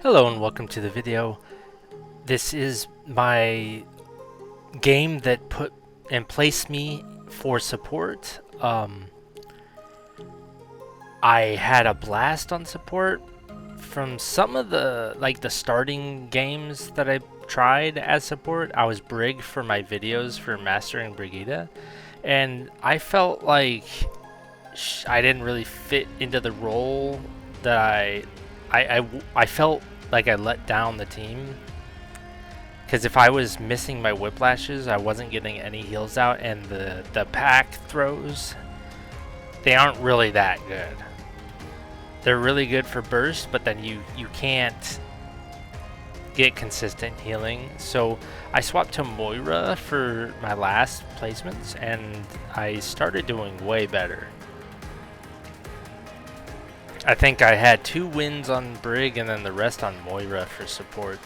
Hello and welcome to the video. This is my game that put and placed me for support. I had a blast on support from some of the starting games that I tried as support. I was Brig for my videos for mastering Brigida, and I felt like I didn't really fit into the role that I felt like I let down the team. Because if I was missing my whiplashes, I wasn't getting any heals out, and the pack throws, they aren't really that good. They're really good for burst, but then you can't get consistent healing. So I swapped to Moira for my last placements, and I started doing way better. I think I had 2 wins on Brig and then the rest on Moira for support.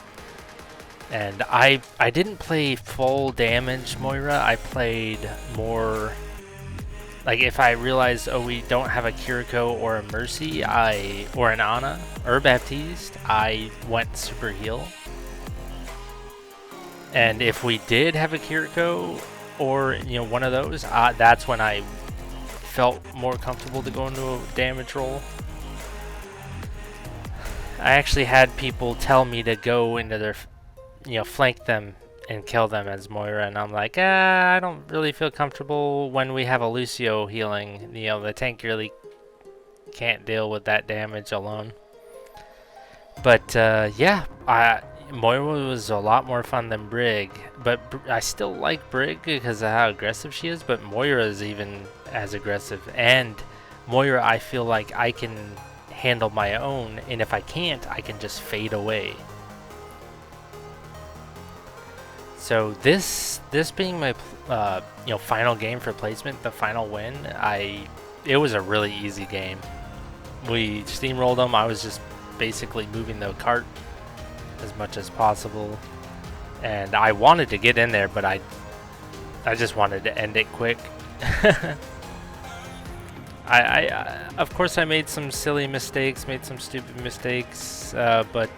And I didn't play full damage Moira. I played more like if I realized, oh, we don't have a Kiriko or a Mercy, or an Ana or a Baptiste, I went super heal. And if we did have a Kiriko or one of those, that's when I felt more comfortable to go into a damage role. I actually had people tell me to go into their flank them and kill them as Moira, and I'm like, I don't really feel comfortable when we have a Lucio healing. The tank really can't deal with that damage alone. But yeah, Moira was a lot more fun than Brig, but I still like Brig because of how aggressive she is, but Moira is even as aggressive, and Moira I feel like I can handle my own, and if I can't, I can just fade away. So this being my final game for placement, the final win, it was a really easy game. We steamrolled them. I was just basically moving the cart as much as possible, and I wanted to get in there, but I just wanted to end it quick. I of course I made some silly mistakes, made some stupid mistakes, but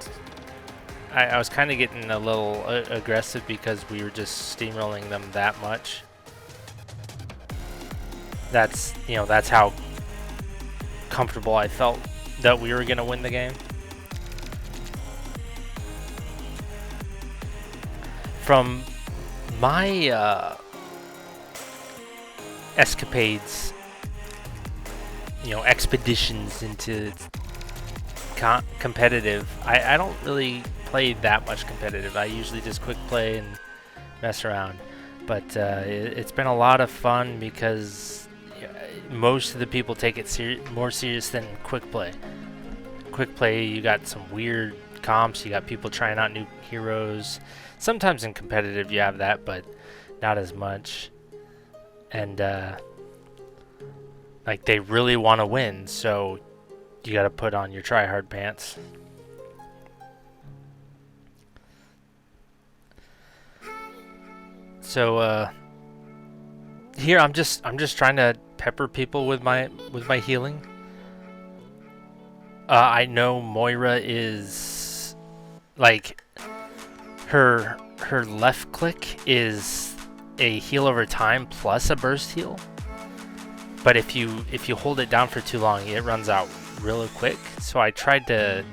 I was kind of getting a little aggressive because we were just steamrolling them that much. That's how comfortable I felt that we were gonna win the game. From my escapades, expeditions into competitive, I don't really play that much competitive. I usually just quick play and mess around, but it's been a lot of fun because most of the people take it more serious than quick play. Quick play, you got some weird comps, you got people trying out new heroes. Sometimes in competitive you have that, but not as much. And like they really want to win, so you got to put on your try-hard pants. So here I'm just trying to pepper people with my healing. I know Moira is like her left click is a heal over time plus a burst heal. But if you hold it down for too long, it runs out real quick. So I tried to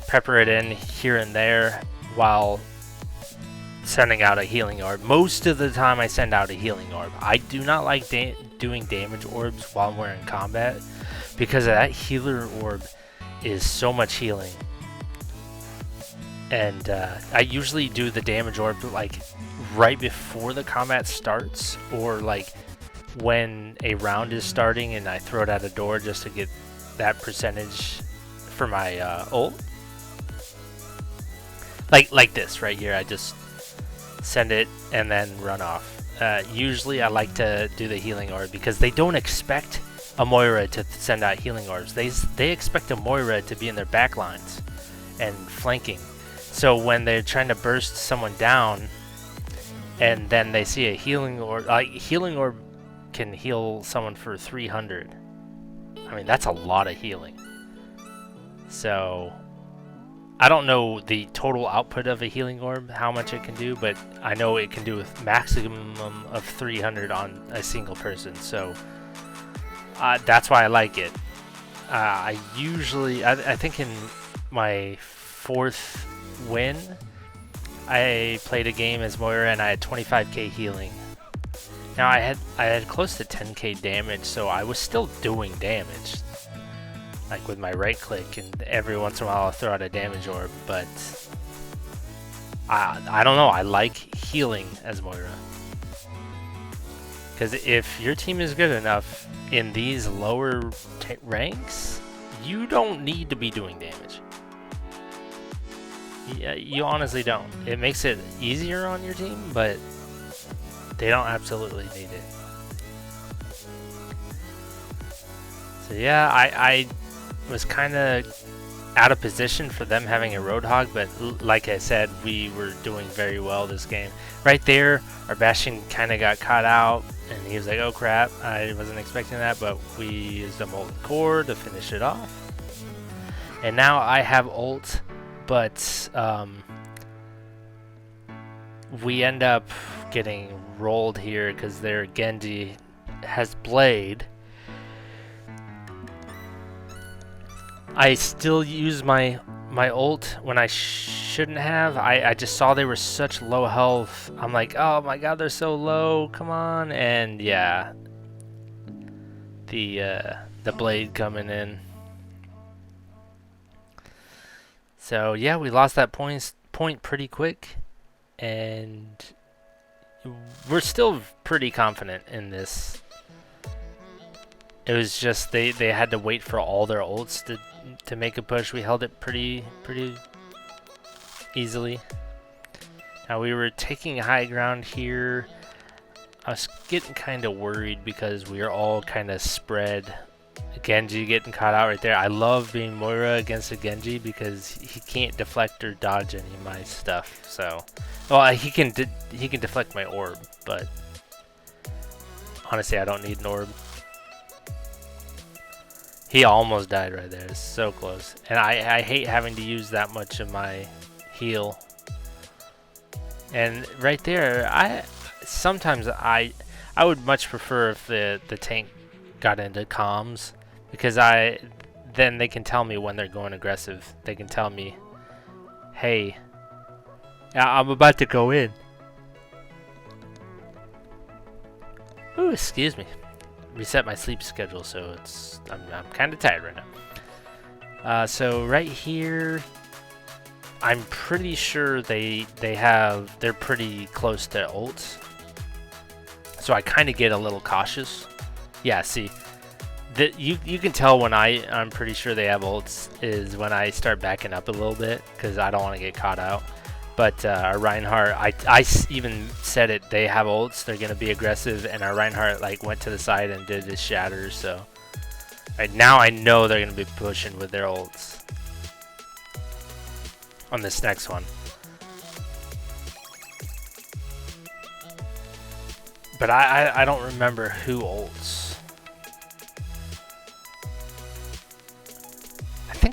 pepper it in here and there while sending out a healing orb. Most of the time I send out a healing orb. I do not like doing damage orbs while we're in combat because that healer orb is so much healing. And I usually do the damage orb like right before the combat starts, or like when a round is starting and I throw it at a door just to get that percentage for my ult. Like this right here, I just send it and then run off. Usually I like to do the healing orb because they don't expect a Moira to send out healing orbs. They expect a Moira to be in their backlines and flanking. So when they're trying to burst someone down and then they see a healing orb, like healing orb can heal someone for 300. I mean, that's a lot of healing. So I don't know the total output of a healing orb, how much it can do, but I know it can do a maximum of 300 on a single person, so that's why I like it. I usually, I think in my 4th win, I played a game as Moira and I had 25k healing. Now I had close to 10k damage, so I was still doing damage, like with my right click, and every once in a while I'll throw out a damage orb, but I don't know, I like healing as Moira. Because if your team is good enough in these lower ranks, you don't need to be doing damage. Yeah, you honestly don't. It makes it easier on your team, but they don't absolutely need it. So yeah, I was kind of out of position for them having a Roadhog, but like I said, we were doing very well this game. Right there, our Bastion kind of got caught out, and he was like, oh crap, I wasn't expecting that, but we used a Molten Core to finish it off. And now I have ult, but we end up getting rolled here because their Genji has Blade. I still use my ult when I shouldn't have. I just saw they were such low health. I'm like, oh my god, they're so low, come on. And yeah, the Blade coming in. So yeah, we lost that point pretty quick, and we're still pretty confident in this. It was just they had to wait for all their ults to make a push. We held it pretty easily. Now we were taking high ground here. I was getting kind of worried because we were all kind of spread. Genji getting caught out right there. I love being Moira against a Genji because he can't deflect or dodge any of my stuff. So, well, he can deflect my orb, but honestly, I don't need an orb. He almost died right there. It's so close, and I hate having to use that much of my heal. And right there, sometimes I would much prefer if the tank got into comms, because then they can tell me when they're going aggressive. They can tell me, hey, I'm about to go in. Ooh, excuse me. Reset my sleep schedule, so I'm kind of tired right now. So right here, I'm pretty sure they're pretty close to ults. So I kind of get a little cautious. Yeah, see, you can tell when I'm pretty sure they have ults is when I start backing up a little bit, because I don't want to get caught out. But our Reinhardt, I even said it, they have ults, they're going to be aggressive, and our Reinhardt like went to the side and did his shatter, so right now I know they're going to be pushing with their ults on this next one. But I don't remember who ults.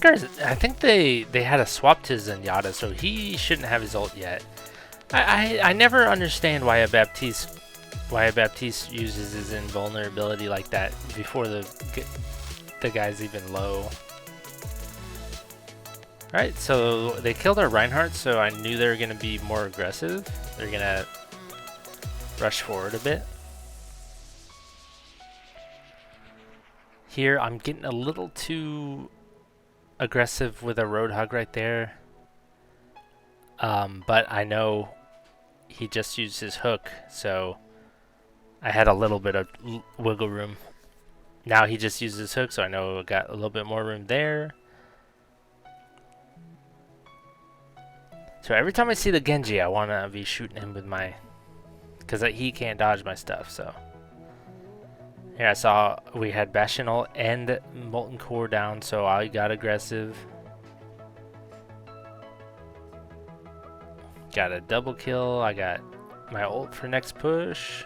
I think they had a swap to Zenyatta, so he shouldn't have his ult yet. I never understand why a Baptiste uses his invulnerability like that before the guy's even low. Alright, so they killed our Reinhardt, so I knew they were gonna be more aggressive. They're gonna rush forward a bit. Here I'm getting a little too aggressive with a Roadhog right there, but I know he just used his hook, so I had a little bit of wiggle room. Now he just used his hook, so I know I got a little bit more room there. So every time I see the Genji, I want to be shooting him with my, because he can't dodge my stuff. So yeah, I saw we had Bastion ult and Molten Core down, so I got aggressive. Got a double kill. I got my ult for next push.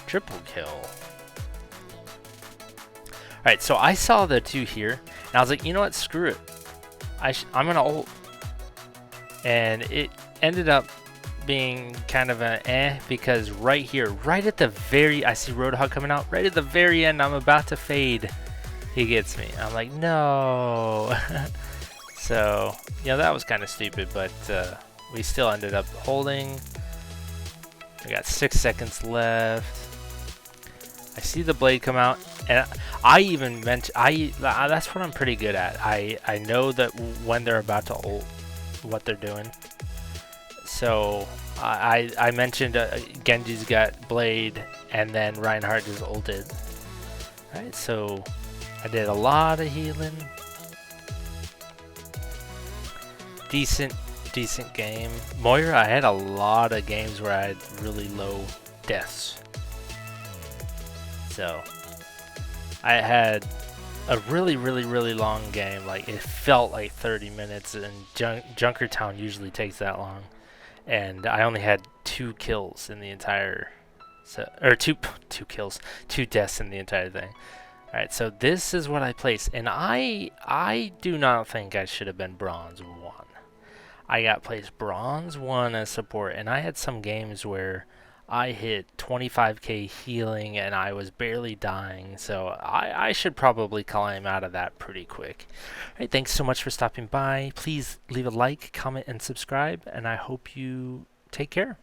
Triple kill. Alright, so I saw the two here, and I was like, you know what, screw it. I'm gonna ult, and it ended up being kind of an because right here, right at the very, I see Roadhog coming out, right at the very end, I'm about to fade. He gets me. I'm like, no. So, yeah, that was kind of stupid, but we still ended up holding. We got 6 seconds left. I see the blade come out, and I even mentioned, that's what I'm pretty good at. I know that when they're about to ult, what they're doing. So I mentioned Genji's got blade, and then Reinhardt just ulted. Alright, so I did a lot of healing. Decent game. Moira, I had a lot of games where I had really low deaths. So I had a really long game. Like, it felt like 30 minutes, and Junkertown usually takes that long. And I only had 2 kills in the entire, or two deaths in the entire thing. All right, so this is what I placed, and I do not think I should have been bronze 1. I got placed bronze 1 as support, and I had some games where I hit 25k healing and I was barely dying, so I should probably climb out of that pretty quick. Alright, thanks so much for stopping by. Please leave a like, comment, and subscribe, and I hope you take care.